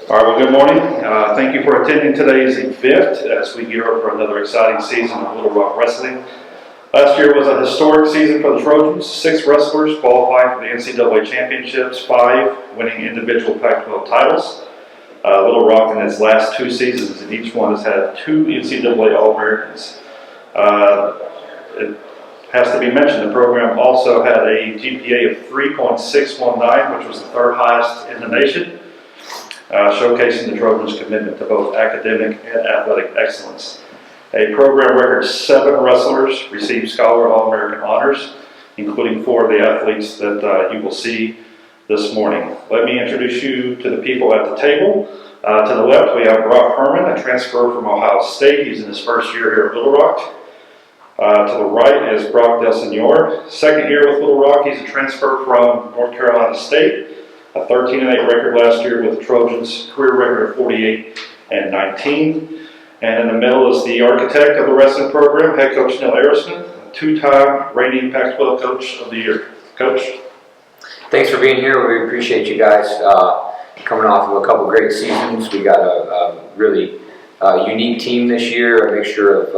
All right, well, good morning. Thank you for attending today's event as we gear up for another exciting season of Little Rock Wrestling. Last year was a historic season for the Trojans. 6 wrestlers qualified for the NCAA championships, 5 winning individual Pac-12 titles. Little Rock in its last 2 seasons, and each one has had 2 NCAA All-Americans. It has to be mentioned, the program also had a GPA of 3.619, which was the 3rd highest in the nation, showcasing the Trojans' commitment to both academic and athletic excellence. A program record 7 wrestlers received Scholar All-American honors, including 4 of the athletes that you will see this morning. Let me introduce you to the people at the table. To the left, we have Brock Herman, a transfer from Ohio State. He's in his first year here at Little Rock. To the right is Brock Del Senor, 2nd year with Little Rock. He's a transfer from North Carolina State. A 13-8 record last year with the Trojans, career record of 48-19. And in the middle is the architect of the wrestling program, head coach Neil Erisman, a 2-time reigning Pac-12 Coach of the Year. Coach? Thanks for being here. We appreciate you guys coming off of a couple great seasons. We got a really unique team this year, a mixture of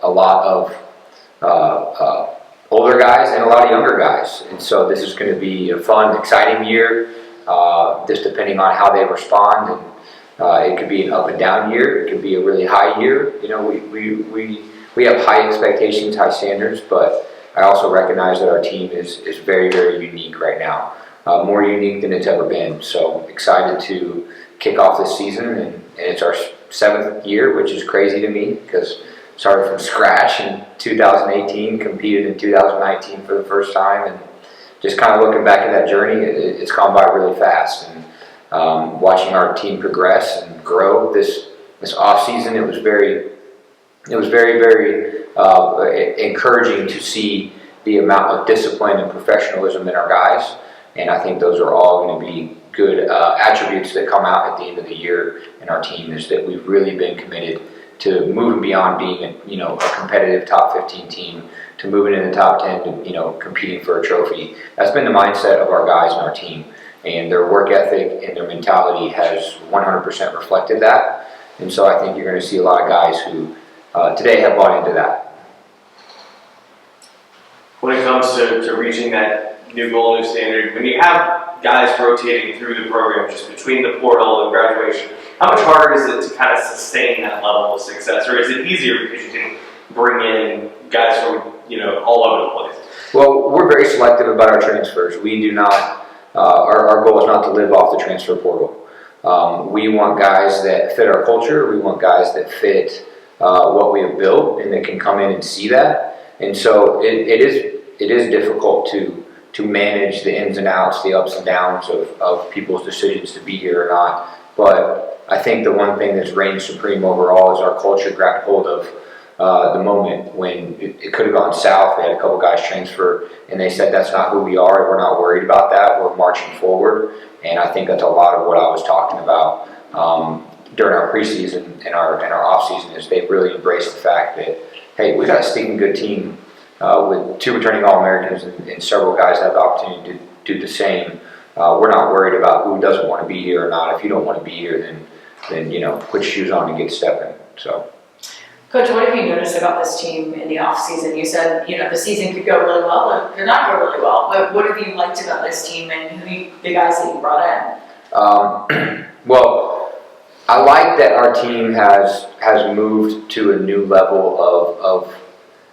a lot of older guys and a lot of younger guys. And so this is going to be a fun, exciting year, just depending on how they respond. And it could be an up and down year. It could be a really high year. You know, we have high expectations, high standards, but I also recognize that our team is very, very unique right now. More unique than it's ever been. So excited to kick off this season, and it's our 7th year, which is crazy to me because started from scratch in 2018, competed in 2019 for the first time, and just kind of looking back at that journey, it's gone by really fast. And watching our team progress and grow this off season, it was very, very encouraging to see the amount of discipline and professionalism in our guys. And I think those are all going to be good attributes that come out at the end of the year in our team, is that we've really been committed to moving beyond being a competitive top 15 team to moving in the top 10 to competing for a trophy. That's been the mindset of our guys and our team, and their work ethic and their mentality has 100% reflected that. And so I think you're going to see a lot of guys who today have bought into that. When it comes to reaching that new goal, new standard, when you have guys rotating through the program just between the portal and graduation, how much harder is it to kind of sustain that level of success? Or is it easier because you can bring in guys from all over the place? Well, we're very selective about our transfers. We do not, our goal is not to live off the transfer portal. We want guys that fit our culture. We want guys that fit what we have built and that can come in and see that. And so it is difficult to manage the ins and outs, the ups and downs of people's decisions to be here or not. But I think the one thing that's reigned supreme overall is our culture grabbed hold of the moment when it could have gone south. We had a couple guys transfer, and they said, that's not who we are. We're not worried about that. We're marching forward. And I think that's a lot of what I was talking about during our preseason and our off season, is they really embraced the fact that, hey, we got a stinking good team with 2 returning All-Americans and several guys that have the opportunity to do the same. We're not worried about who doesn't want to be here or not. If you don't want to be here, then put your shoes on and get stepping. So, Coach, what have you noticed about this team in the off season? You said the season could go really well or not go really well. But what have you liked about this team and the guys that you brought in? Well, I like that our team has moved to a new level of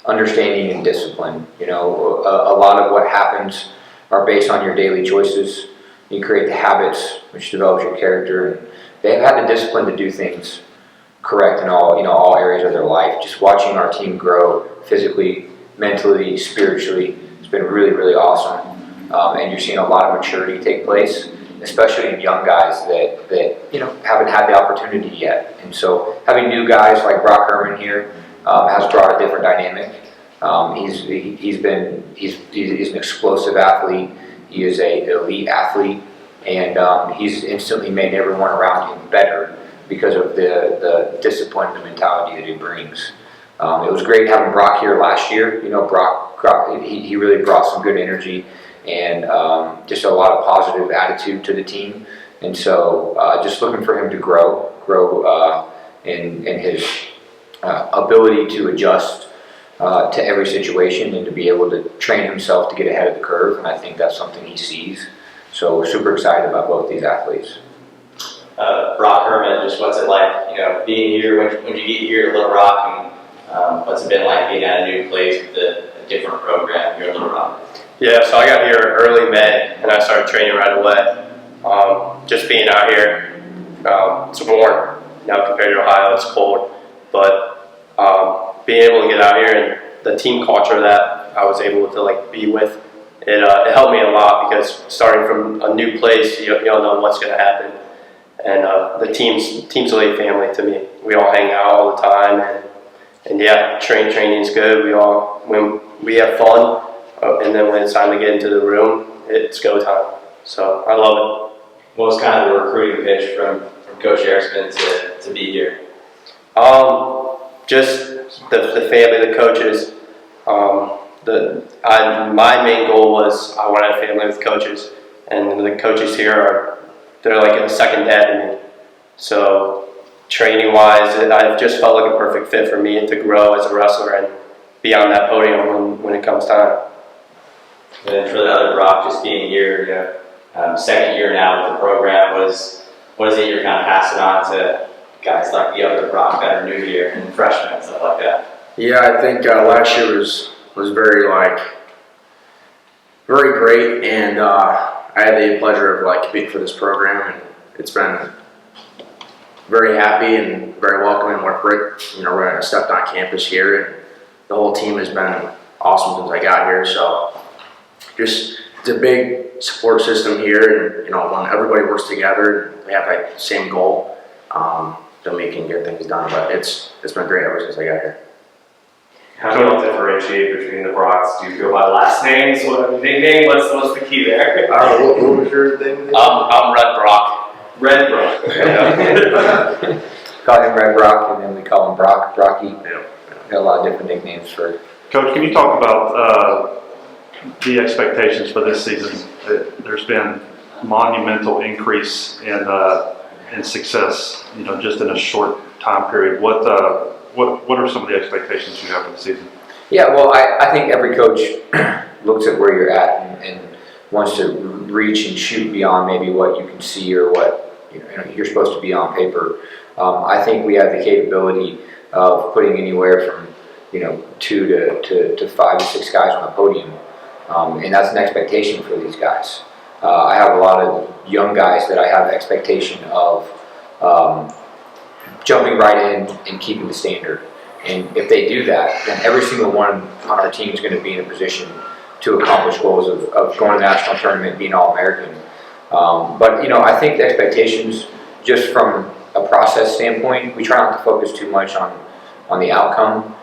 understanding and discipline. A lot of what happens are based on your daily choices. You create the habits, which develops your character, and they've had the discipline to do things correct in all areas of their life. Just watching our team grow physically, mentally, spiritually, it's been really, really awesome. And you're seeing a lot of maturity take place, especially in young guys that haven't had the opportunity yet. And so having new guys like Brock Herman here has brought a different dynamic. He's an explosive athlete. He is an elite athlete, and he's instantly made everyone around him better because of the discipline and the mentality that he brings. It was great having Brock here last year. Brock he really brought some good energy and just a lot of positive attitude to the team. And so just looking for him to grow in his ability to adjust to every situation and to be able to train himself to get ahead of the curve. And I think that's something he sees. So we're super excited about both these athletes. Brock Herman, just what's it like, being here, when you get here to Little Rock, and what's it been like being at a new place with a different program here in Little Rock? Yeah, so I got here early May, and I started training right away. Just being out here, it's warm, compared to Ohio, it's cold. But being able to get out here and the team culture that I was able to be with, it helped me a lot, because starting from a new place, you don't know what's going to happen. And the team's like family to me. We all hang out all the time, and yeah, training's good. When we have fun, and then when it's time to get into the room, it's go time. So I love it. What was kind of the recruiting pitch from Coach Erisman to be here? Just the family, the coaches. My main goal was I wanted a family with coaches, and the coaches here they're like a second dad to me. So training-wise, I just felt like a perfect fit for me to grow as a wrestler and be on that podium when it comes time. And then for the other Brock, just being here, second year now with the program, what is it you're kind of passing on to guys like the other Brock that are new here and freshmen and stuff like that? Yeah, I think last year was very very great, and I had the pleasure of competing for this program, and it's been very happy and very welcoming. When I stepped on campus here, and the whole team has been awesome since I got here. So it's a big support system here, and when everybody works together, we have the same goal, then we can get things done. But it's been great ever since I got here. How do you differentiate between the Brocks? Do you go by last names? Nickname? What's the key there? What was your thing? I'm Red Brock. Red Brock. Call him Red Brock, and then we call him Brocky. Yeah. Got a lot of different nicknames for. Coach, can you talk about the expectations for this season? There's been monumental increase in success, just in a short time period. What are some of the expectations you have for the season? Yeah, well, I think every coach looks at where you're at and wants to reach and shoot beyond maybe what you can see or what you're supposed to be on paper. I think we have the capability of putting anywhere from 2 to 5 to 6 guys on the podium, and that's an expectation for these guys. I have a lot of young guys that I have expectation of jumping right in and keeping the standard. And if they do that, then every single one on our team is going to be in a position to accomplish goals of going to the national tournament, being All-American. But I think the expectations, just from a process standpoint, we try not to focus too much on the outcome.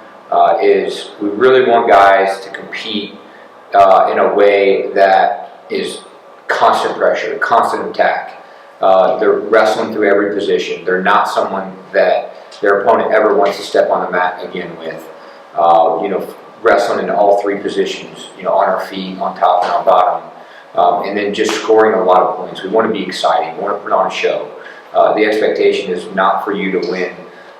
Is we really want guys to compete in a way that is constant pressure, constant attack. They're wrestling through every position. They're not someone that their opponent ever wants to step on the mat again with. Wrestling in all 3 positions, on our feet, on top and on bottom. And then just scoring a lot of points. We want to be exciting. We want to put on a show. The expectation is not for you to win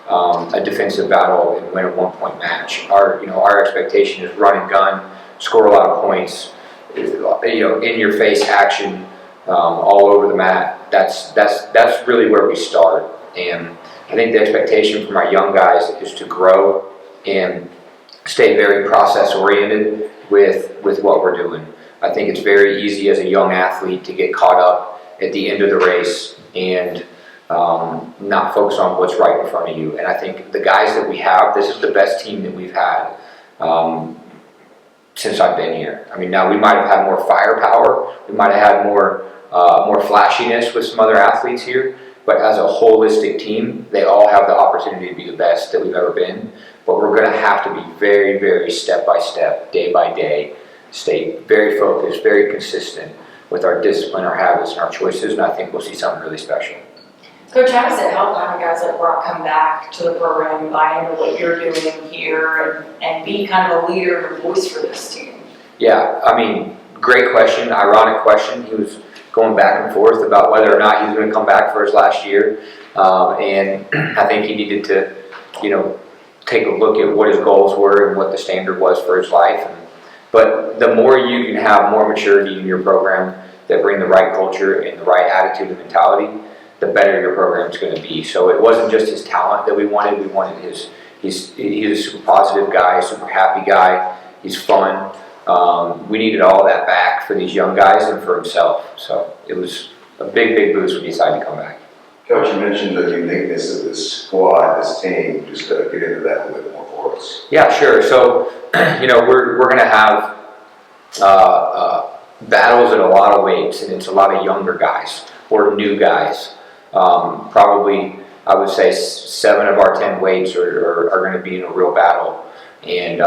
a defensive battle and win a 1-point match. Our expectation is run and gun, score a lot of points, in your face action, all over the mat. That's really where we start. And I think the expectation from our young guys is to grow and stay very process oriented with what we're doing. I think it's very easy as a young athlete to get caught up at the end of the race and not focus on what's right in front of you. And I think the guys that we have, this is the best team that we've had since I've been here. I mean, now we might have had more firepower, we might have had more flashiness with some other athletes here, but as a holistic team, they all have the opportunity to be the best that we've ever been. But we're going to have to be very, very step by step, day by day, stay very focused, very consistent with our discipline, our habits, and our choices, and I think we'll see something really special. Coach, how does it help having guys like Brock come back to the program and buy into what you're doing here and be kind of a leader and a voice for this team? Yeah, I mean, great question, ironic question. going back and forth about whether or not he was going to come back for his last year. And I think he needed to, take a look at what his goals were and what the standard was for his life. But the more you can have more maturity in your program that bring the right culture and the right attitude and mentality, the better your program is going to be. So it wasn't just his talent that we wanted he's a super positive guy, super happy guy, he's fun. We needed all that back for these young guys and for himself. So it was a big, big boost when he decided to come back. Coach, you mentioned the uniqueness of this squad, this team. Just get into that a little bit more for us. Yeah, sure. So, we're going to have battles at a lot of weights, and it's a lot of younger guys or new guys. Probably, I would say 7 of our 10 weights are going to be in a real battle. And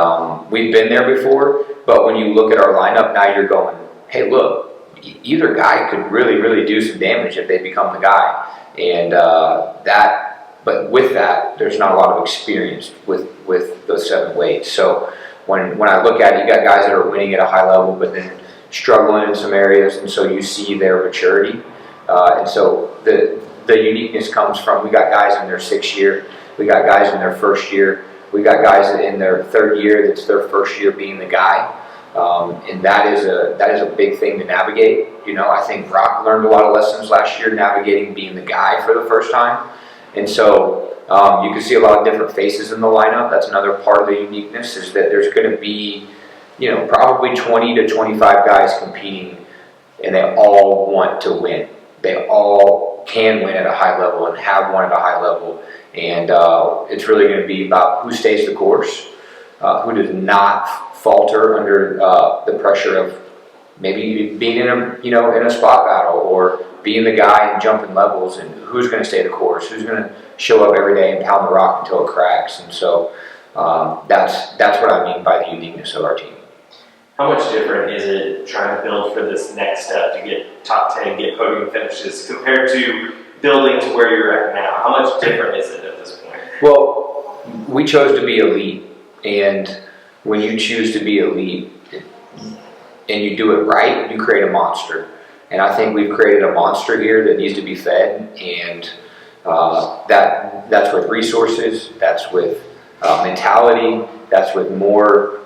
we've been there before, but when you look at our lineup, now you're going, hey, look, either guy could really, really do some damage if they become the guy. And but with that, there's not a lot of experience with those 7 weights. So when I look at it, you got guys that are winning at a high level, but then struggling in some areas, and so you see their maturity. And so the uniqueness comes from, we got guys in their 6th year, we got guys in their 1st year, we got guys in their 3rd year that's their 1st year being the guy. And that is a big thing to navigate. I think Brock learned a lot of lessons last year navigating being the guy for the first time. And so you can see a lot of different faces in the lineup. That's another part of the uniqueness, is that there's going to be, probably 20 to 25 guys competing, and they all want to win. They all can win at a high level and have won at a high level. And it's really going to be about who stays the course, who does not falter under the pressure of maybe being in a spot battle, or being the guy and jumping levels, and who's going to stay the course, who's going to show up every day and pound the rock until it cracks. And so that's what I mean by the uniqueness of our team. How much different is it trying to build for this next step to get top 10, get podium finishes, compared to building to where you're at now? How much different is it at this point? Well, we chose to be elite, and when you choose to be elite and you do it right, you create a monster. And I think we've created a monster here that needs to be fed, and that's with resources, that's with mentality, that's with more.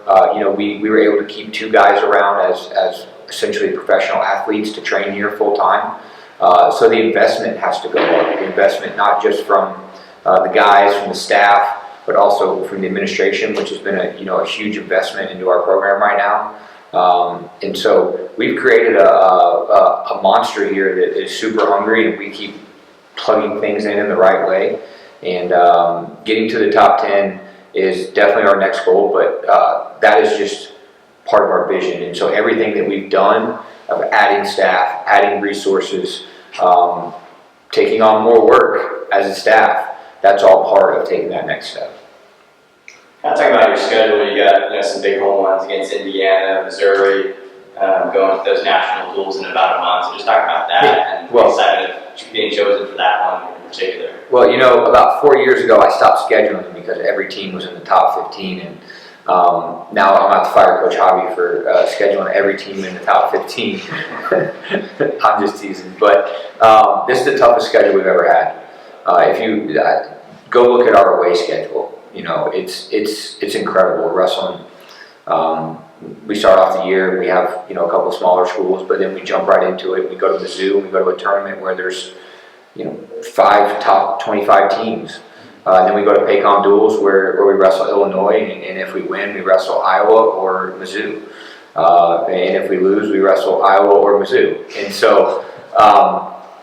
We were able to keep 2 guys around as essentially professional athletes to train here full time. So the investment has to go up. The investment not just from the guys, from the staff, but also from the administration, which has been a huge investment into our program right now. And so we've created a monster here that is super hungry, and we keep plugging things in the right way. And getting to the top 10 is definitely our next goal, but that is just part of our vision. And so everything that we've done of adding staff, adding resources, taking on more work as a staff, that's all part of taking that next step. Talk about your schedule. You got some big home runs against Indiana, Missouri, going to those national duels in about a month. So just talk about that, and excited of being chosen for that one in particular. Well, about 4 years ago, I stopped scheduling them because every team was in the top 15, and now I'm about to fire Coach Hobby for scheduling every team in the top 15. I'm just teasing, but this is the toughest schedule we've ever had. If you go look at our away schedule, it's incredible. We're wrestling. We start off the year, we have a couple of smaller schools, but then we jump right into it. We go to Mizzou, we go to a tournament where there's 5 top 25 teams. Then we go to Paycom duels where we wrestle Illinois, and if we win, we wrestle Iowa or Mizzou. And if we lose, we wrestle Iowa or Mizzou. And so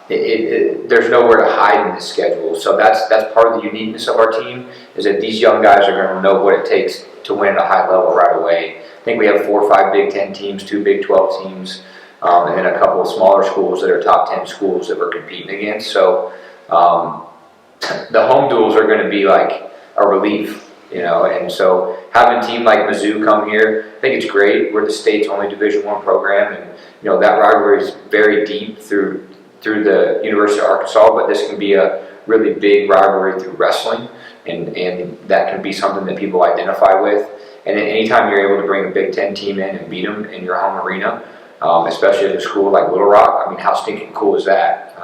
there's nowhere to hide in this schedule. So that's part of the uniqueness of our team, is that these young guys are going to know what it takes to win at a high level right away. I think we have 4 or 5 Big Ten teams, 2 Big 12 teams, and then a couple of smaller schools that are top 10 schools that we're competing against. So the home duels are going to be like a relief, and so having a team like Mizzou come here, I think it's great. We're the state's only Division I program, and that rivalry is very deep through the University of Arkansas, but this can be a really big rivalry through wrestling, and that can be something that people identify with. And then anytime you're able to bring a Big Ten team in and beat them in your home arena, especially at a school like Little Rock. I mean, how stinking cool is that?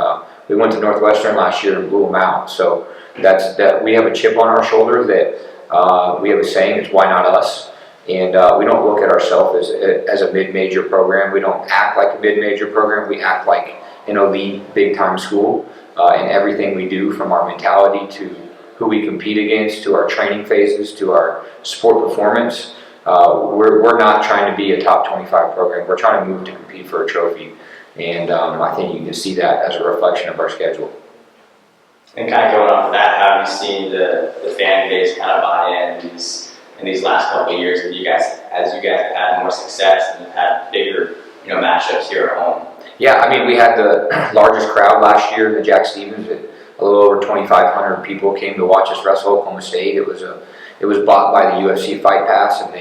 We went to Northwestern last year and blew them out. So that we have a chip on our shoulder that we have a saying, it's why not us? And we don't look at ourselves as a mid-major program. We don't act like a mid-major program. We act like an elite, big-time school in everything we do, from our mentality to who we compete against, to our training phases, to our sport performance. We're not trying to be a top 25 program. We're trying to move to compete for a trophy. And I think you can see that as a reflection of our schedule. And kind of going off of that, how have you seen the fan base kind of buy in these last couple of years, as you guys have had more success and had bigger, matchups here at home? Yeah, I mean, we had the largest crowd last year in the Jack Stevens. A little over 2,500 people came to watch us wrestle Oklahoma State. It was bought by the UFC Fight Pass, and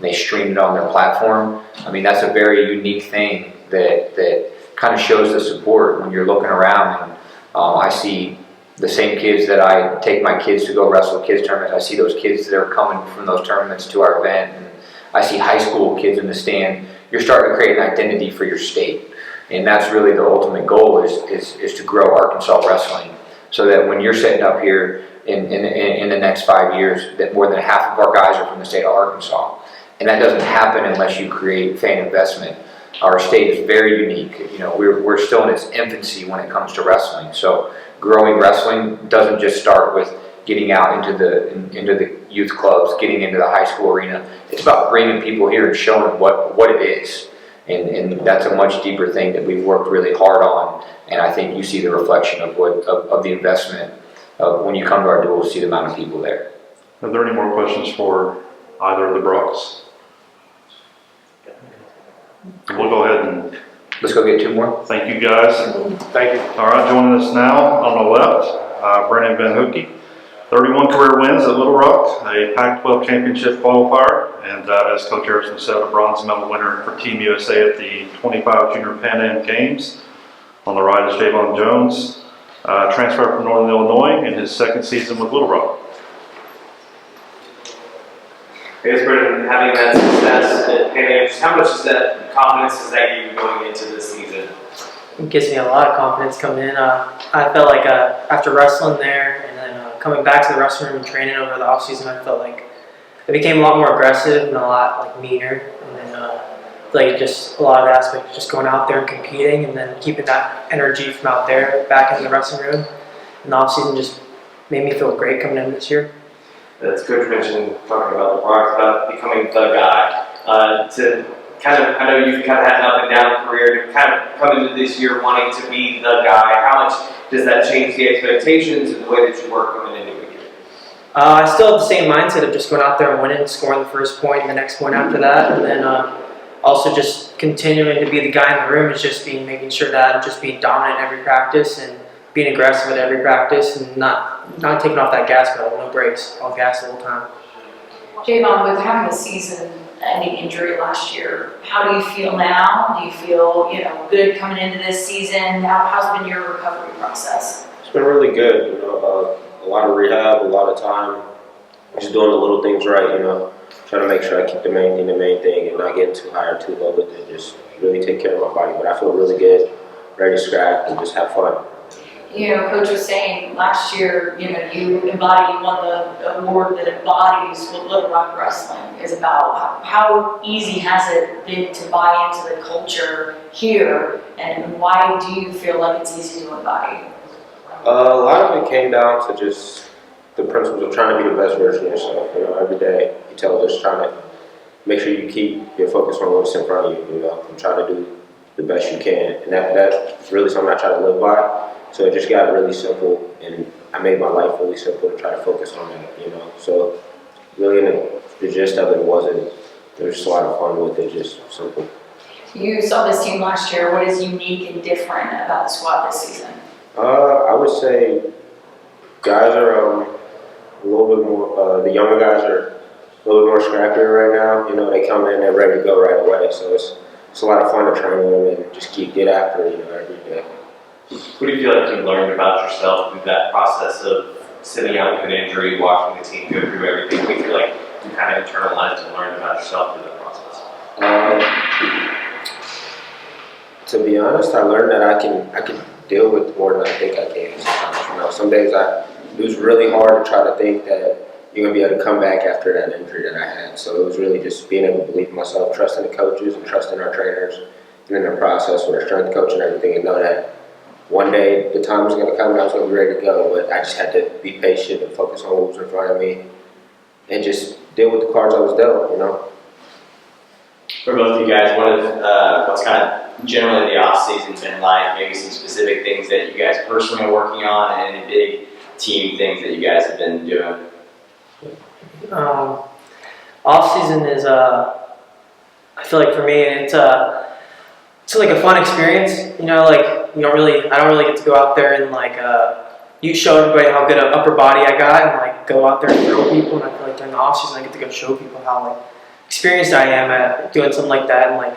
they streamed it on their platform. I mean, that's a very unique thing that kind of shows the support when you're looking around. And I see the same kids that I take my kids to go wrestle kids tournaments. I see those kids that are coming from those tournaments to our event, and I see high school kids in the stand. You're starting to create an identity for your state, and that's really the ultimate goal is to grow Arkansas wrestling, so that when you're sitting up here in the next 5 years, that more than half of our guys are from the state of Arkansas, and that doesn't happen unless you create fan investment. Our state is very unique. We're still in its infancy when it comes to wrestling. So growing wrestling doesn't just start with getting out into the youth clubs, getting into the high school arena. It's about bringing people here and showing them what it is. And that's a much deeper thing that we've worked really hard on. And I think you see the reflection of the investment when you come to our duels, see the amount of people there. Are there any more questions for either of the Brooks? We'll go ahead and Let's go get two more. thank you guys. Thank you. All right, joining us now on the left, Brennan Van Hoeke, 31 career wins at Little Rock, a Pac-12 championship qualifier, and as Coach Erisman said, a bronze medal winner for Team USA at the 25 Junior Pan Am Games. On the right is Javon Jones, transferred from Northern Illinois in his second season with Little Rock. I guess, Brendan, having that success at Pan Am, how much is that confidence does that give you going into this season? It gives me a lot of confidence coming in. I felt like after wrestling there and then coming back to the wrestling room and training over the off season, I felt like I became a lot more aggressive and a lot meaner. And then just a lot of aspects, just going out there and competing, and then keeping that energy from out there back in the wrestling room. And the off season just made me feel great coming in this year. That's Coach mentioned, talking about the Bronx, about becoming the guy. I know you've kind of had an up and down career, to kind of come into this year wanting to be the guy. How much does that change the expectations and the way that you work coming into it? I still have the same mindset of just going out there and winning, scoring the first point and the next point after that. And then also just continuing to be the guy in the room is just making sure that I'm just being dominant in every practice and being aggressive at every practice and not taking off that gas pedal, no brakes, all gas the whole time. Javon, with having a season-ending injury last year, how do you feel now? Do you feel, good coming into this season? How's been your recovery process? It's been really good, a lot of rehab, a lot of time, just doing the little things right, trying to make sure I keep the main thing and not getting too high or too low with it, just really take care of my body. But I feel really good, ready to scrap and just have fun. Coach was saying last year, you won the award that embodies what Little Rock Wrestling is about. How easy has it been to buy into the culture here, and why do you feel like it's easy to embody? A lot of it came down to just the principles of trying to be the best version of yourself. Every day you tell us trying to make sure you keep your focus on what's in front of you, and try to do the best you can. And that's really something I try to live by. So it just got really simple, and I made my life really simple to try to focus on that, So really the gist of it wasn't, there was just a lot of fun with it, just simple. You saw this team last year. What is unique and different about the squad this season? I would say guys are a little bit more, the younger guys are a little bit more scrappier right now. They come in, they're ready to go right away. So it's a lot of fun to train them and just get after it, every day. What do you feel like you learned about yourself through that process of sitting out with an injury, watching the team go through everything? What do you feel like you kind of internalized and learned about yourself through that process? To be honest, I learned that I can deal with more than I think I can sometimes. You know, some days it was really hard to try to think that you're gonna be able to come back after that injury that I had. So it was really just being able to believe in myself, trusting the coaches and trusting our trainers, and in the process with our strength coach and everything, and know that one day the time was gonna come and I was gonna be ready to go. But I just had to be patient and focus on what was in front of me, and just deal with the cards I was dealt. You know. For both of you guys, what have what's kind of generally the off season been like? Maybe some specific things that you guys personally are working on, and any big team things that you guys have been doing. Off season is I feel like for me it's like a fun experience. You know, like I don't really get to go out there and like you show everybody how good an upper body I got and like go out there and throw people. And I feel like during the off season I get to go show people how like experienced I am at doing something like that. And like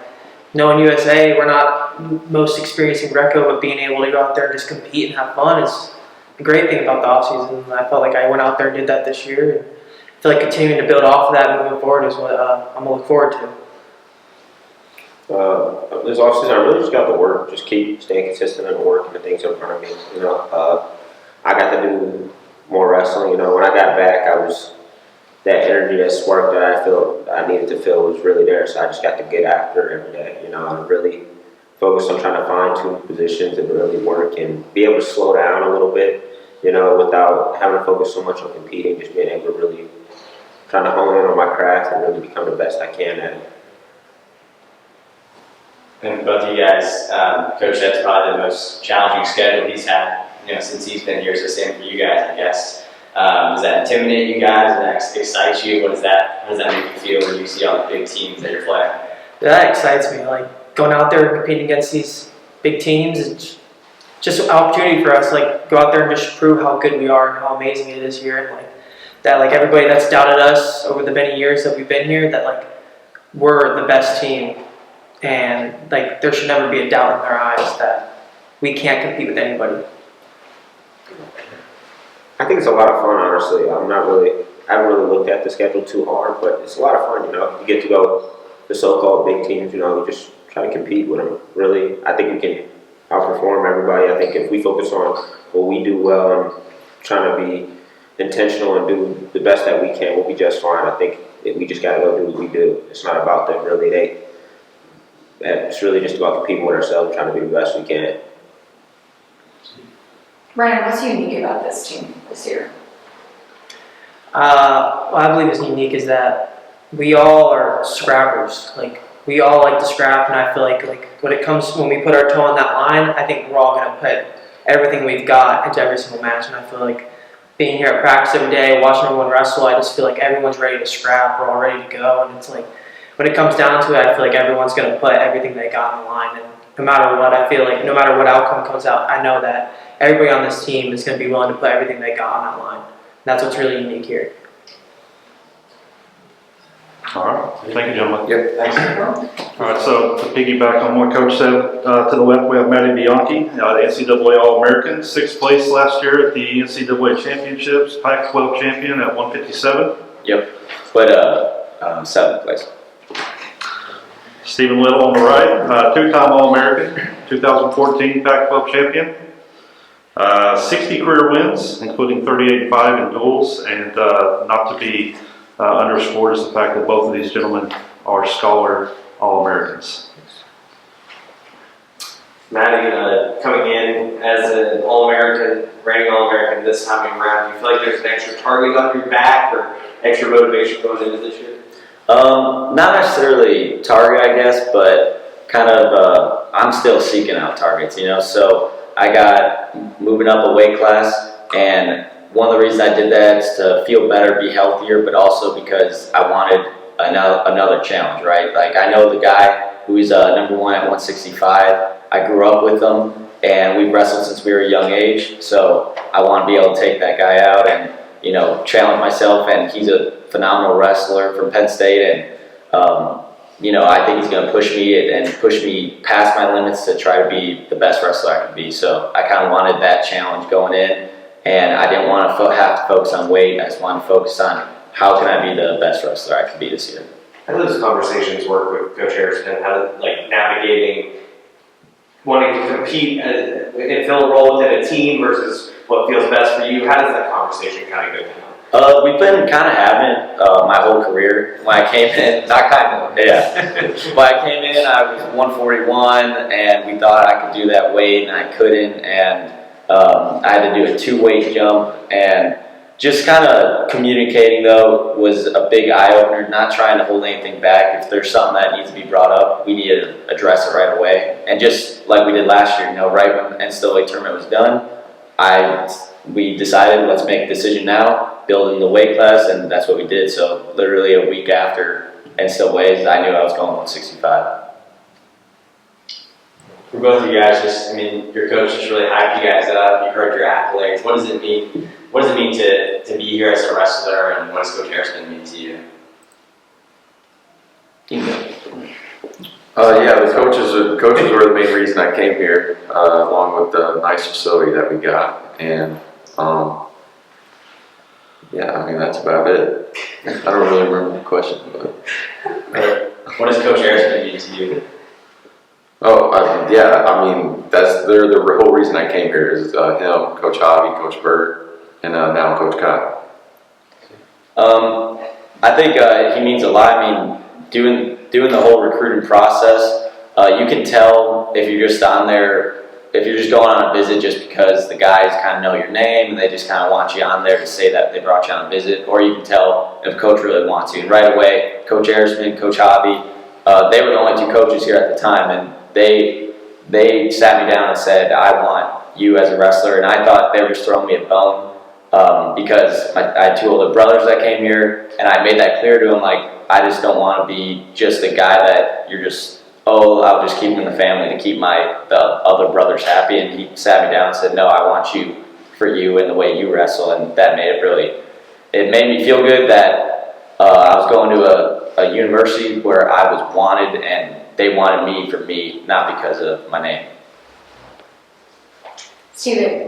knowing USA, we're not most experienced in Greco, but being able to go out there and just compete and have fun is the great thing about the off season. And I felt like I went out there and did that this year. And I feel like continuing to build off of that moving forward is what I'm gonna look forward to. This offseason, I really just got to work, just keep staying consistent and working the things in front of me. You know, I got to do more wrestling. You know, when I got back, that energy, that spark that I felt I needed to feel was really there. So I just got to get after it every day. You know, and really focus on trying to fine tune positions and really work and be able to slow down a little bit. You know, without having to focus so much on competing, just being able to really trying to hone in on my craft and really become the best I can at it. And both of you guys, Coach, that's probably the most challenging schedule he's had, since he's been here. So same for you guys, I guess. Does that intimidate you guys? Does that excite you? How does that make you feel when you see all the big teams that you're playing? That excites me. Like going out there and competing against these big teams, it's just an opportunity for us. Like go out there and just prove how good we are and how amazing it is here, and like everybody that's doubted us over the many years that we've been here, that like we're the best team. And like there should never be a doubt in their eyes that we can't compete with anybody. I think it's a lot of fun, honestly. I haven't really looked at the schedule too hard, but it's a lot of fun. You get to go the so-called big teams. You just try to compete with them. Really, I think we can outperform everybody. I think if we focus on what we do well and trying to be intentional and do the best that we can, we'll be just fine. I think we just got to go do what we do. It's not about them really. It's really just about competing with ourselves, trying to be the best we can. Ryan, what's unique about this team this year? What I believe is unique is that we all are scrappers. Like we all like to scrap, and I feel like when we put our toe on that line, I think we're all gonna put everything we've got into every single match. And I feel like being here at practice every day, watching everyone wrestle, I just feel like everyone's ready to scrap. We're all ready to go, and it's like when it comes down to it, I feel like everyone's gonna put everything they got on the line. And no matter what, I feel like no matter what outcome comes out, I know that everybody on this team is going to be willing to put everything they got on that line. And that's what's really unique here. All right. Thank you, gentlemen. Yep. All right, so to piggyback on what Coach said, to the left we have Matty Bianchi, the NCAA All-American, 6th place last year at the NCAA Championships, Pac-12 champion at 157. Yep. But 7th place. Stephen Little on the right, 2-time All-American, 2014 Pac-12 champion. 60 career wins, including 38-5 in duels, and not to be underscored is the fact that both of these gentlemen are scholar All-Americans. Maddie, coming in as an All-American, reigning All-American this time around, do you feel like there's an extra target on your back or extra motivation going into this year? Not necessarily target, I guess, but kind of I'm still seeking out targets, so I got moving up a weight class, and one of the reasons I did that is to feel better, be healthier, but also because I wanted another challenge, right? Like I know the guy who's number 1 at 165. I grew up with him, and we've wrestled since we were a young age, so I want to be able to take that guy out and challenge myself. And he's a phenomenal wrestler from Penn State, and I think he's going to push me past my limits to try to be the best wrestler I can be. So I kind of wanted that challenge going in, and I didn't want to have to focus on weight. I just wanted to focus on how can I be the best wrestler I can be this year. How do those conversations work with Coach Erisman? How navigating wanting to compete and fill a role within a team versus what feels best for you? How does that conversation kind of go down? We've been kind of having it my whole career. When I came in, Not kind of. yeah. When I came in, I was 141, and we thought I could do that weight, and I couldn't, and I had to do a 2-weight jump, and just kind of communicating, though, was a big eye-opener, not trying to hold anything back. If there's something that needs to be brought up, we need to address it right away. And just like we did last year, right when the NCAA tournament was done, we decided, let's make a decision now, build in the weight class, and that's what we did. So literally a week after NCAA's, I knew I was going 165. For both of you guys, your coach just really hyped you guys up. You heard your accolades. What does it mean? What does it mean to be here as a wrestler, and what does Coach Erisman mean to you? Yeah, the coaches were the main reason I came here, along with the nice facility that we got, and yeah, I mean that's about it. I don't really remember the question, but What does Coach Erisman mean to you? yeah, I mean they're the whole reason I came here is him, Coach Javi, Coach Burt, and now Coach Kyle. I think he means a lot. I mean, doing the whole recruiting process, you can tell if you're just on there, if you're just going on a visit just because the guys kind of know your name and they just kind of want you on there to say that they brought you on a visit, or you can tell if Coach really wants you. And right away, Coach Erisman, Coach Javi, they were the only 2 coaches here at the time, and they sat me down and said, I want you as a wrestler. And I thought they were just throwing me a bone because I had 2 older brothers that came here, and I made that clear to them, like, I just don't want to be just a guy that you're just, I'll just keep him in the family to keep the other brothers happy. And he sat me down and said, no, I want you for you and the way you wrestle. And that made it made me feel good that I was going to a university where I was wanted, and they wanted me for me, not because of my name. Steven,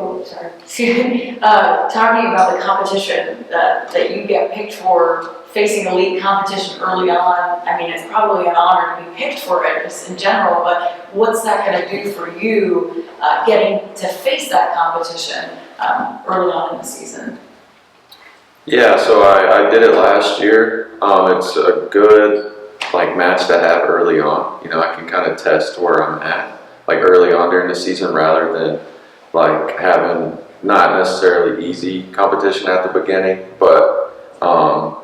talking about the competition that you get picked for, facing elite competition early on, I mean, it's probably an honor to be picked for it just in general, but what's that going to do for you getting to face that competition early on in the season? Yeah, so I did it last year. It's a good match to have early on. You know, I can kind of test where I'm at early on during the season rather than having not necessarily easy competition at the beginning, but I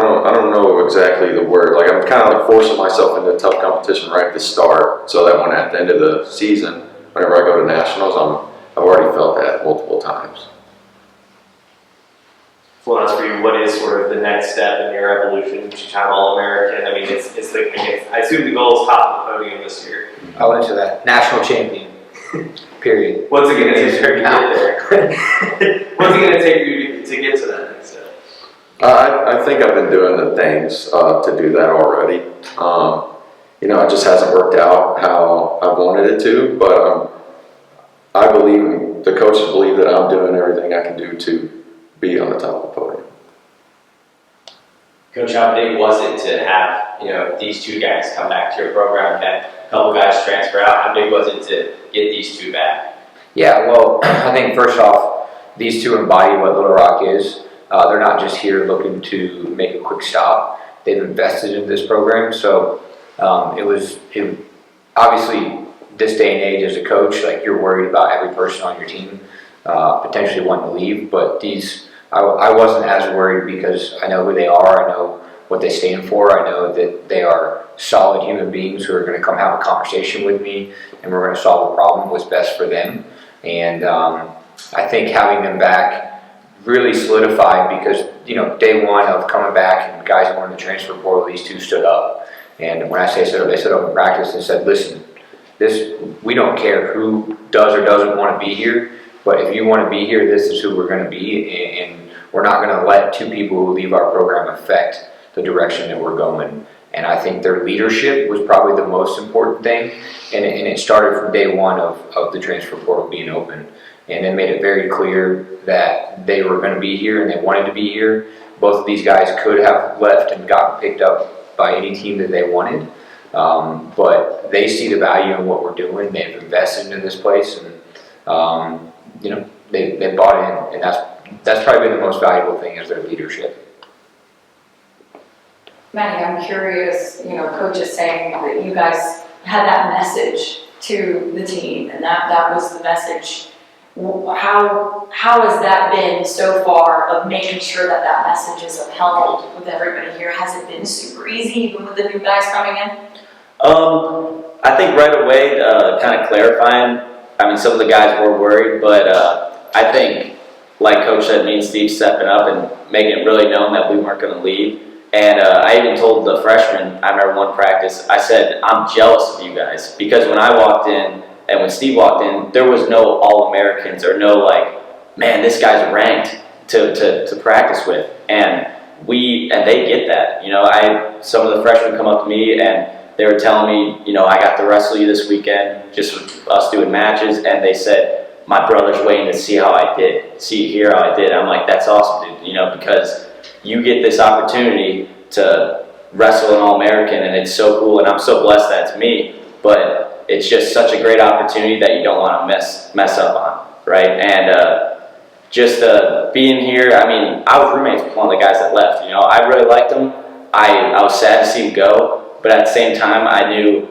don't know exactly the word. I'm kind of forcing myself into tough competition right at the start, so that when at the end of the season, whenever I go to nationals, I've already felt that multiple times. Well, that's for you. What is sort of the next step in your evolution? 2-time All-American. I mean, I assume the goal is top of the podium this year. I'll answer that. National champion. Period. What's it going to take for you to get there? What's it going to take for you to get to that next step? I think I've been doing the things to do that already. It just hasn't worked out how I wanted it to, but I believe, the coaches believe that I'm doing everything I can do to be on the top of the podium. Coach, how big was it to have these 2 guys come back to your program, that a couple guys transfer out? How big was it to get these 2 back? Yeah, well, I think first off, these 2 embody what Little Rock is. They're not just here looking to make a quick stop. They've invested in this program, so it obviously this day and age as a coach, you're worried about every person on your team potentially wanting to leave, but I wasn't as worried because I know who they are, I know what they stand for, I know that they are solid human beings who are going to come have a conversation with me, and we're going to solve a problem what's best for them. And I think having them back really solidified because, day one of coming back and guys going to the transfer portal, these 2 stood up. And when I say stood up, they stood up in practice and said, listen, we don't care who does or doesn't want to be here, but if you want to be here, this is who we're going to be, and we're not going to let 2 people who leave our program affect the direction that we're going. And I think their leadership was probably the most important thing, and it started from day one of the transfer portal being open. And they made it very clear that they were going to be here and they wanted to be here. Both of these guys could have left and gotten picked up by any team that they wanted. But they see the value in what we're doing. They've invested into this place, and they bought in, and that's probably been the most valuable thing is their leadership. Manny, I'm curious, Coach is saying that you guys had that message to the team, and that was the message. How has that been so far of making sure that message is upheld with everybody here? Has it been super easy, even with the new guys coming in? I think right away, kind of clarifying, some of the guys were worried, but I think, like Coach said, me and Steve stepping up and making it really known that we weren't going to leave. And I even told the freshmen, I remember one practice, I said, I'm jealous of you guys, because when I walked in and when Steve walked in, there was no All-Americans or no man, this guy's ranked to practice with. And they get that. Some of the freshmen come up to me and they were telling me, I got to wrestle you this weekend, just with us doing matches, and they said, my brother's waiting to see how I did, hear how I did. I'm like, that's awesome, dude, because you get this opportunity to wrestle an All-American, and it's so cool, and I'm so blessed that it's me, but it's just such a great opportunity that you don't want to mess up on, right? And just being here, I was roommates with one of the guys that left, I really liked him. I was sad to see him go, but at the same time, I knew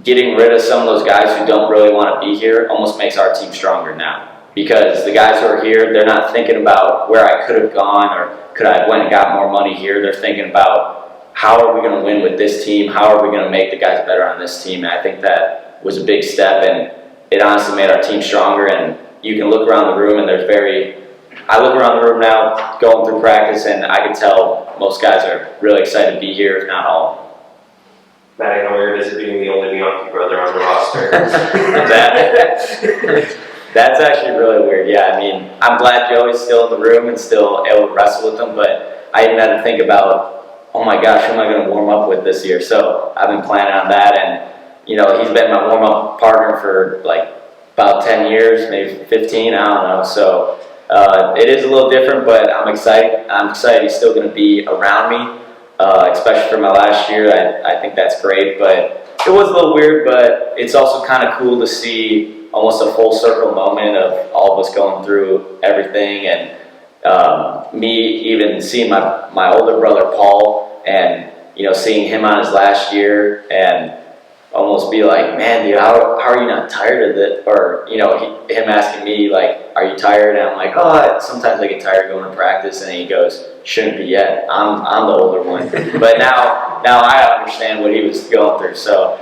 getting rid of some of those guys who don't really want to be here almost makes our team stronger now. Because the guys who are here, they're not thinking about where I could have gone or could I have went and got more money here. They're thinking about how are we going to win with this team? How are we going to make the guys better on this team? And I think that was a big step, and it honestly made our team stronger. And you can look around the room, and I look around the room now going through practice, and I can tell most guys are really excited to be here, if not all. Matt, how weird is it being the only Bianchi brother on the roster? That's actually really weird. Yeah, I'm glad Joey's still in the room and still able to wrestle with him, but I even had to think about, oh my gosh, who am I going to warm up with this year? So I've been planning on that, and he's been my warm-up partner for about 10 years, maybe 15, I don't know. So it is a little different, but I'm excited. I'm excited he's still going to be around me, especially for my last year. I think that's great, but it was a little weird, but it's also kind of cool to see almost a full circle moment of all of us going through everything, and me even seeing my older brother Paul, and seeing him on his last year, and almost be like, man, dude, how are you not tired of it? Or him asking me are you tired? And I'm like, oh, sometimes I get tired going to practice, and he goes, shouldn't be yet. I'm the older one. But now I understand what he was going through. So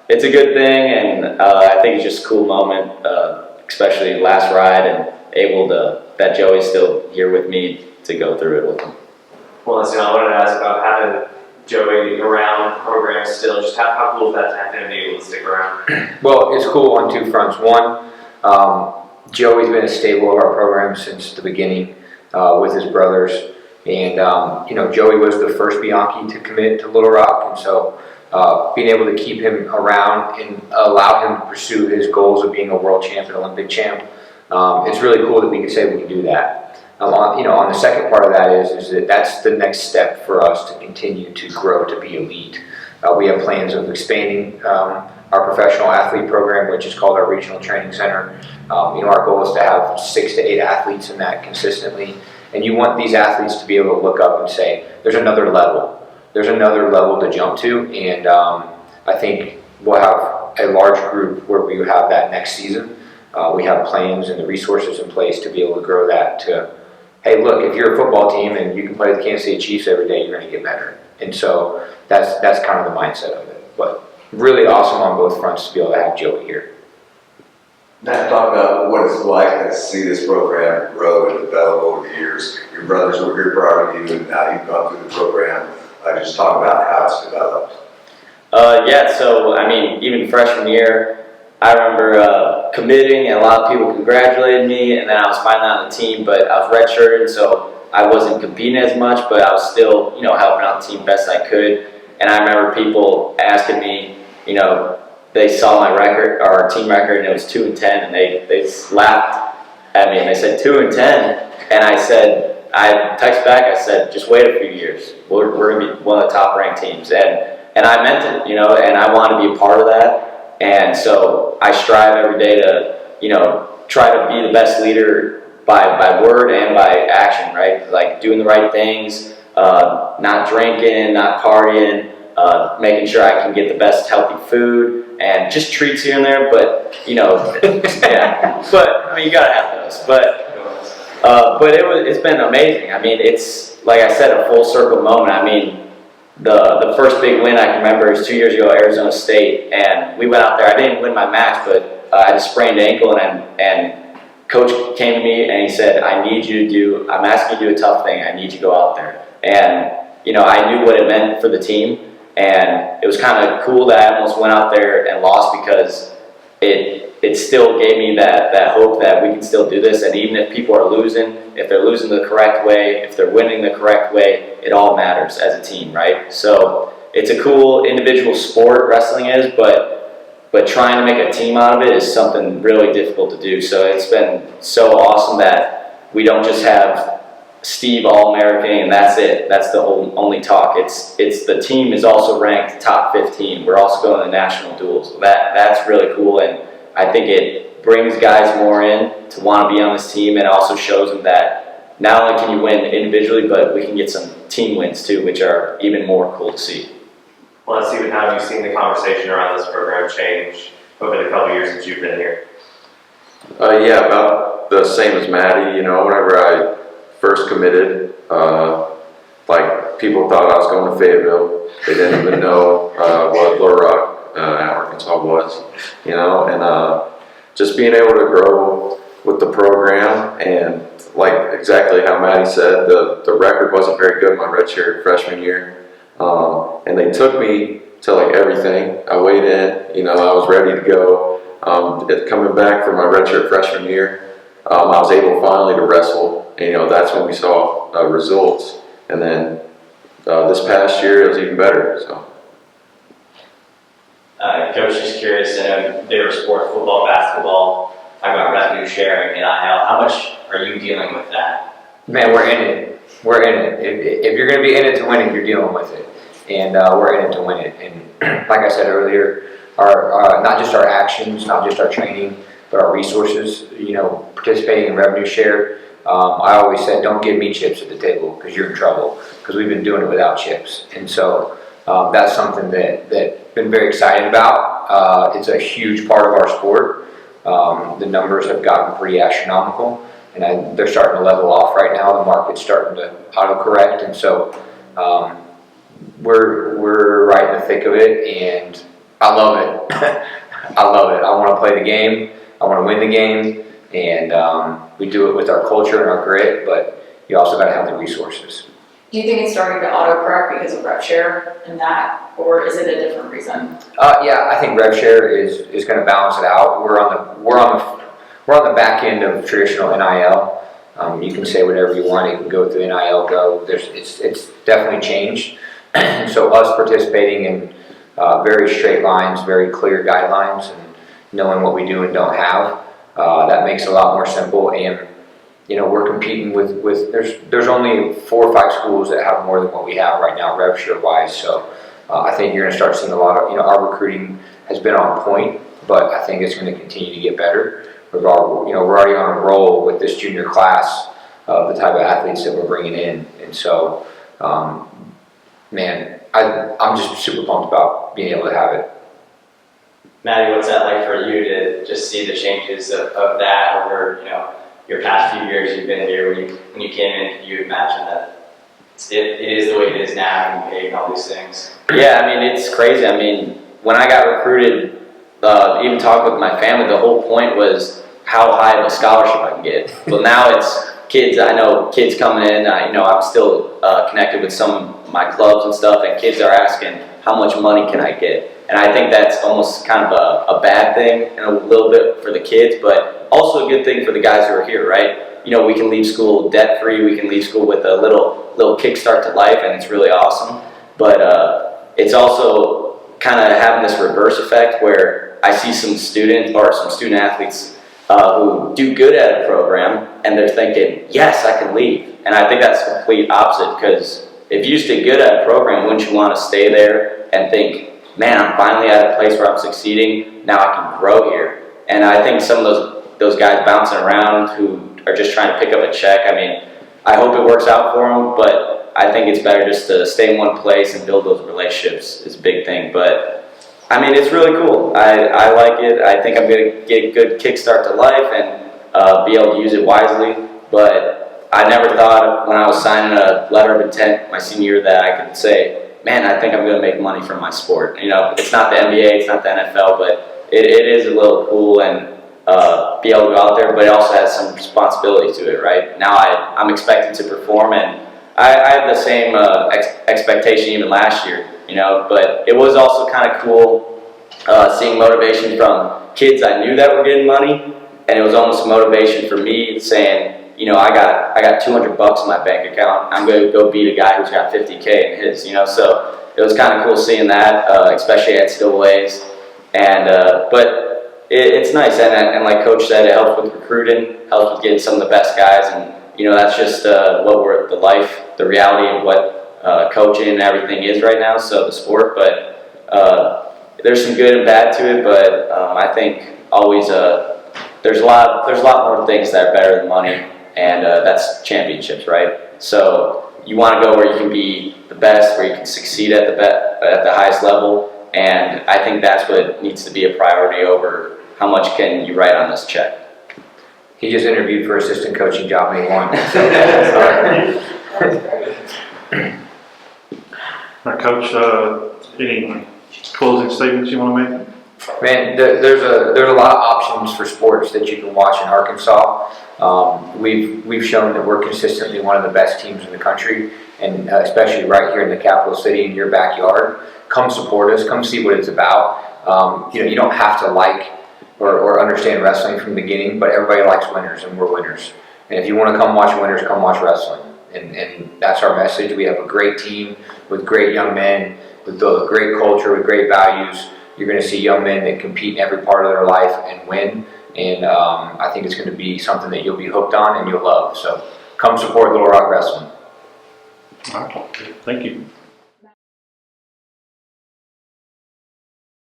it's a good thing, and I think it's just a cool moment, especially last ride, and that Joey's still here with me to go through it with him. Well, listen, I wanted to ask about having Joey around the program still. Just how cool is that to have him be able to stick around? Well, it's cool on two fronts. One, Joey's been a staple of our program since the beginning with his brothers, and Joey was the first Bianchi to commit to Little Rock, and so being able to keep him around and allow him to pursue his goals of being a world champion, Olympic champ, it's really cool that we can say we can do that. On the second part of that is that that's the next step for us to continue to grow to be elite. We have plans of expanding our professional athlete program, which is called our Regional Training Center. Our goal is to have 6 to 8 athletes in that consistently, and you want these athletes to be able to look up and say, there's another level. There's another level to jump to, and I think we'll have a large group where we have that next season. We have plans and the resources in place to be able to grow that to, hey, look, if you're a football team and you can play the Kansas City Chiefs every day, you're going to get better. And so that's kind of the mindset of it. But really awesome on both fronts to be able to have Joey here. Matt, talk about what it's like to see this program grow and develop over the years. Your brothers were here prior to you, and now you've gone through the program. Just talk about how it's developed. Even freshman year, I remember committing, and a lot of people congratulated me, and then I was finally on the team, but I was redshirted, so I wasn't competing as much, but I was still, helping out the team best I could. And I remember people asking me, they saw my record, or our team record, and it was 2-10, and they laughed at me, and they said 2-10, and I texted back, I said, just wait a few years. We're going to be one of the top ranked teams. And and I meant it, you know, and I want to be a part of that. And so I strive every day to, you know, try to be the best leader by word and by action, right? Like doing the right things, not drinking, not partying, making sure I can get the best healthy food and just treats here and there. But you know, yeah. But I mean, you gotta have those. But it's been amazing. I mean, it's like I said, a full circle moment. I mean, the first big win I can remember is 2 years ago at Arizona State, and we went out there. I didn't win my match, but I had a sprained ankle, and Coach came to me and he said, I'm asking you to do a tough thing. I need you to go out there. And, you know, I knew what it meant for the team. And it was kind of cool that I almost went out there and lost, because it still gave me that hope that we can still do this. And even if people are losing, if they're losing the correct way, if they're winning the correct way, it all matters as a team, right? So it's a cool individual sport, wrestling is, but trying to make a team out of it is something really difficult to do. So it's been so awesome that we don't just have Steve All-American and that's it. That's the only talk. It's the team is also ranked top 15. We're also going to national duels. That's really cool, and I think it brings guys more in to want to be on this team, and also shows them that not only can you win individually, but we can get some team wins too, which are even more cool to see. Well, Stephen, how have you seen the conversation around this program change over the couple years since you've been here? Yeah, about the same as Maddie. You know, whenever I first committed, like people thought I was going to Fayetteville. They didn't even know what Little Rock, Arkansas was. You know, and just being able to grow with the program, and like exactly how Maddie said, the record wasn't very good my redshirt freshman year. And they took me to like everything. I weighed in, you know, I was ready to go. Coming back from my redshirt freshman year, I was able finally to wrestle. And, you know, that's when we saw results. And then this past year, it was even better. So. Coach, just curious, I know bigger sports, football, basketball, talking about revenue sharing and NIL. How much are you dealing with that? Man, we're in it. We're in it. If you're going to be in it to win it, you're dealing with it. And we're in it to win it. And like I said earlier, our not just our actions, not just our training, but our resources, you know, participating in revenue share. I always said, don't give me chips at the table, because you're in trouble, because we've been doing it without chips. And so that's something that I've been very excited about. It's a huge part of our sport. The numbers have gotten pretty astronomical, and they're starting to level off right now. The market's starting to autocorrect, and so we're right in the thick of it, and I love it. I love it. I want to play the game. I want to win the game, and we do it with our culture and our grit, but you also got to have the resources. Do you think it's starting to autocorrect because of rev share and that, or is it a different reason? Yeah, I think rev share is going to balance it out. We're on the back end of traditional NIL. You can say whatever you want. It can go through NIL Go. It's definitely changed. So us participating in very straight lines, very clear guidelines, and knowing what we do and don't have, that makes it a lot more simple. And you know, we're competing with there's only 4 or 5 schools that have more than what we have right now, rev share wise. So I think you're going to start seeing a lot of, you know, our recruiting has been on point, but I think it's going to continue to get better. We're already on a roll with this junior class of the type of athletes that we're bringing in, and so man, I'm just super pumped about being able to have it. Maddie, what's that like for you to just see the changes of that over, you know, your past few years you've been here? When you came in, you imagine that it is the way it is now, and you paid all these things? Yeah, I mean, it's crazy. I mean, when I got recruited, even talking with my family, the whole point was how high of a scholarship I can get. Well, now it's kids. I know kids coming in. I'm still connected with some of my clubs and stuff, and kids are asking, how much money can I get? And I think that's almost kind of a bad thing, and a little bit for the kids, but also a good thing for the guys who are here, right? You know, we can leave school debt-free. We can leave school with a little kickstart to life, and it's really awesome. But it's also kind of having this reverse effect where I see some student athletes who do good at a program, and they're thinking, yes, I can leave. And I think that's the complete opposite, because if you just did good at a program, wouldn't you want to stay there and think, man, I'm finally at a place where I'm succeeding. Now I can grow here. And I think some of those guys bouncing around who are just trying to pick up a check, I mean, I hope it works out for them, but I think it's better just to stay in one place and build those relationships is a big thing. But I mean, it's really cool. I like it. I think I'm going to get a good kickstart to life and be able to use it wisely. But I never thought when I was signing a letter of intent my senior year that I could say, man, I think I'm going to make money from my sport. You know, it's not the NBA, it's not the NFL, but it is a little cool and be able to go out there, but it also has some responsibility to it, right? Now I'm expected to perform, and I have the same expectation even last year, you know, but it was also kind of cool seeing motivation from kids I knew that were getting money, and it was almost a motivation for me saying, you know, I got $200 in my bank account. I'm going to go beat a guy who's got $50K in his, you know. So it was kind of cool seeing that, especially at NCAA's. And but it's nice, and like Coach said, it helps with recruiting, helps with getting some of the best guys, and you know that's just what we're the reality of what coaching and everything is right now. So the sport, but there's some good and bad to it. But I think always there's a lot more things that are better than money. And that's championships, right? So you want to go where you can be the best, where you can succeed at the highest level, and I think that's what needs to be a priority over how much can you write on this check. He just interviewed for assistant coaching job and he won. Now, Coach, any closing statements you want to make? Man, there's a lot of options for sports that you can watch in Arkansas. We've shown that we're consistently one of the best teams in the country, and especially right here in the capital city in your backyard. Come support us. Come see what it's about. You know, you don't have to like or understand wrestling from the beginning, but everybody likes winners, and we're winners. And if you want to come watch winners, come watch wrestling. And that's our message. We have a great team with great young men, with a great culture, with great values. You're going to see young men that compete in every part of their life and win. And I think it's going to be something that you'll be hooked on and you'll love. So come support Little Rock Wrestling. All right. Thank you.